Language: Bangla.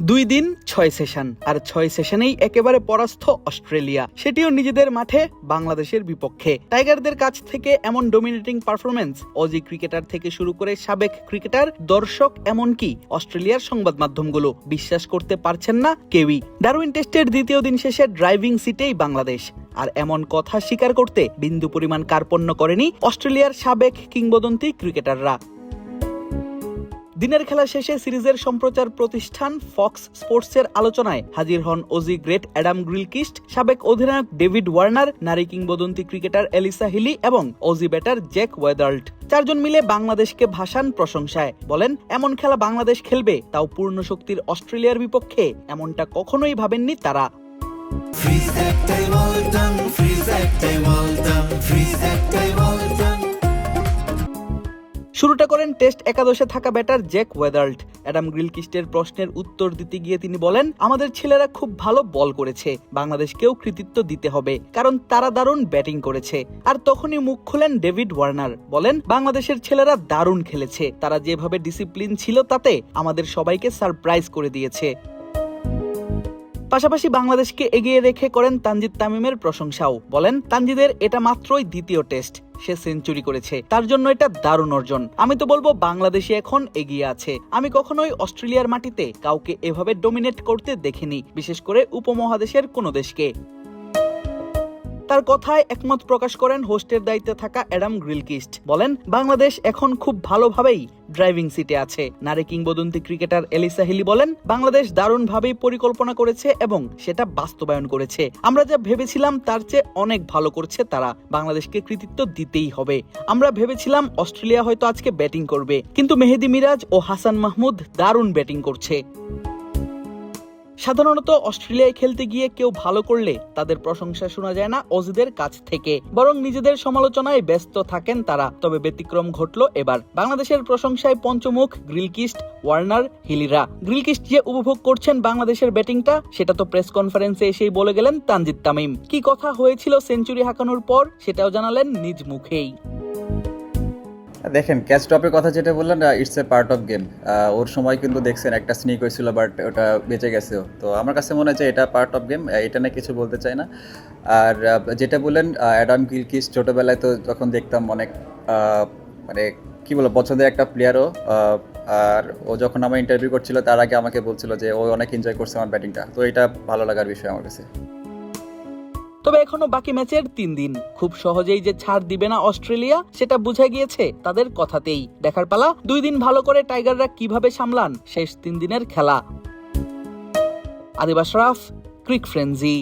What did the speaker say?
2 দিন 6 সেশন, আর 6 সেশনেই একেবারে পরাস্ত অস্ট্রেলিয়া, সেটিও নিজেদের মাঠে বাংলাদেশের বিপক্ষে। টাইগারদের কাছ থেকে এমন ডমিনেটিং পারফরমেন্স অজি ক্রিকেটার থেকে শুরু করে সাবেক ক্রিকেটার, দর্শক, এমনকি অস্ট্রেলিয়ার সংবাদ মাধ্যমগুলো বিশ্বাস করতে পারছেন না কেউই। ডারউইন টেস্টের দ্বিতীয় দিন শেষে ড্রাইভিং সিটেই বাংলাদেশ, আর এমন কথা স্বীকার করতে বিন্দু পরিমাণ কার্পণ্য করেনি অস্ট্রেলিয়ার সাবেক কিংবদন্তি ক্রিকেটাররা। দিনের খেলা শেষে সিরিজের সম্প্রচার প্রতিষ্ঠান ফক্স স্পোর্টসের আলোচনায় হাজির হন অজি গ্রেট অ্যাডাম গ্রিলকিস্ট, সাবেক অধিনায়ক ডেভিড ওয়ার্নার, নারী কিংবদন্তি ক্রিকেটার এলিসা হিলি এবং অজি ব্যাটার জ্যাক ওয়েদাল্ট। চারজন মিলে বাংলাদেশকে ভাসান প্রশংসায়। বলেন, এমন খেলা বাংলাদেশ খেলবে, তাও পূর্ণ শক্তির অস্ট্রেলিয়ার বিপক্ষে, এমনটা কখনোই ভাবেননি তারা। শুরুটা করেন টেস্ট একাদশে থাকা ব্যাটার জ্যাক ওয়েদাল্ট। অ্যাডাম গ্রিলকিস্টের প্রশ্নের উত্তর দিতে গিয়ে তিনি বলেন, আমাদের ছেলেরা খুব ভালো বল করেছে, বাংলাদেশকেও কৃতিত্ব দিতে হবে, কারণ তারা দারুণ ব্যাটিং করেছে। আর তখনই মুখ খুলেন ডেভিড ওয়ার্নার, বলেন, বাংলাদেশের ছেলেরা দারুণ খেলেছে, তারা যেভাবে ডিসিপ্লিন ছিল তাতে আমাদের সবাইকে সারপ্রাইজ করে দিয়েছে। পাশাপাশি বাংলাদেশকে এগিয়ে রেখে করেন তানজিদ তামিমের প্রশংসাও। বলেন, তানজিদের এটা মাত্রই দ্বিতীয় টেস্ট, সে সেঞ্চুরি করেছে, তার জন্য এটা দারুণ অর্জন। আমি তো বলবো বাংলাদেশই এখন এগিয়ে আছে। আমি কখনোই অস্ট্রেলিয়ার মাটিতে কাউকে এভাবে ডমিনেট করতে দেখিনি, বিশেষ করে উপমহাদেশের কোনো দেশকে। তার কথায় একমত প্রকাশ করেন হোস্টের দায়িত্বে থাকা অ্যাডাম গ্রিলকিস্ট। বলেন, বাংলাদেশ এখন খুব ভালোভাবেই ড্রাইভিং সিটে আছে। নারী কিংবদন্তি ক্রিকেটার এলিসা হিলি বলেন, বাংলাদেশ দারুণভাবেই পরিকল্পনা করেছে এবং সেটা বাস্তবায়ন করেছে। আমরা যা ভেবেছিলাম তার চেয়ে অনেক ভালো করছে তারা, বাংলাদেশকে কৃতিত্ব দিতেই হবে। আমরা ভেবেছিলাম অস্ট্রেলিয়া হয়তো আজকে ব্যাটিং করবে, কিন্তু মেহেদী মিরাজ ও হাসান মাহমুদ দারুণ ব্যাটিং করছে। সাধারণত অস্ট্রেলিয়ায় খেলতে গিয়ে কেউ ভালো করলে তাদের প্রশংসা শোনা যায় না অজিদের কাছ থেকে, বরং নিজেদের সমালোচনায় ব্যস্ত থাকেন তারা। তবে ব্যতিক্রম ঘটলো এবার। বাংলাদেশের প্রশংসায় পঞ্চমুখ গ্রিলকিস্ট, ওয়ার্নার, হিলিরা। গ্রিলকিস্ট যে উপভোগ করছেন বাংলাদেশের ব্যাটিংটা, সেটা তো প্রেস কনফারেন্সে এসেই বলে গেলেন তানজিদ তামিম। কি কথা হয়েছিল সেঞ্চুরি হাঁকানোর পর, সেটাও জানালেন নিজ মুখেই। দেখেন, ক্যাচ ড্রপের কথা যেটা বললেন, it's a part of game. ওর সময় কিন্তু দেখছেন একটা স্নিক হয়েছিল, বাট ওটা বেঁচে গেছে। তো আমার কাছে মনে হয় যে এটা পার্ট অফ গেম, এটা নিয়ে কিছু বলতে চাই না। আর যেটা বললেন অ্যাডাম গিলক্রিস্ট, ছোটোবেলায় তো যখন দেখতাম অনেক মানে কী বলবো পছন্দের একটা প্লেয়ারও। আর ও যখন আমার ইন্টারভিউ করছিল তার আগে আমাকে বলছিল যে ও অনেক এনজয় করছে আমার ব্যাটিংটা। তো এটা ভালো লাগার বিষয় আমার কাছে। তবে এখনো বাকি ম্যাচের 3 দিন, খুব সহজেই যে ছাড় দিবে না অস্ট্রেলিয়া সেটা বোঝা গিয়েছে তাদের কথাতেই। দেখার পালা 2 দিন ভালো করে টাইগাররা কিভাবে সামলান শেষ 3 দিনের খেলা। আদিব আশরাফ, ক্রিক ফ্রেন্জি।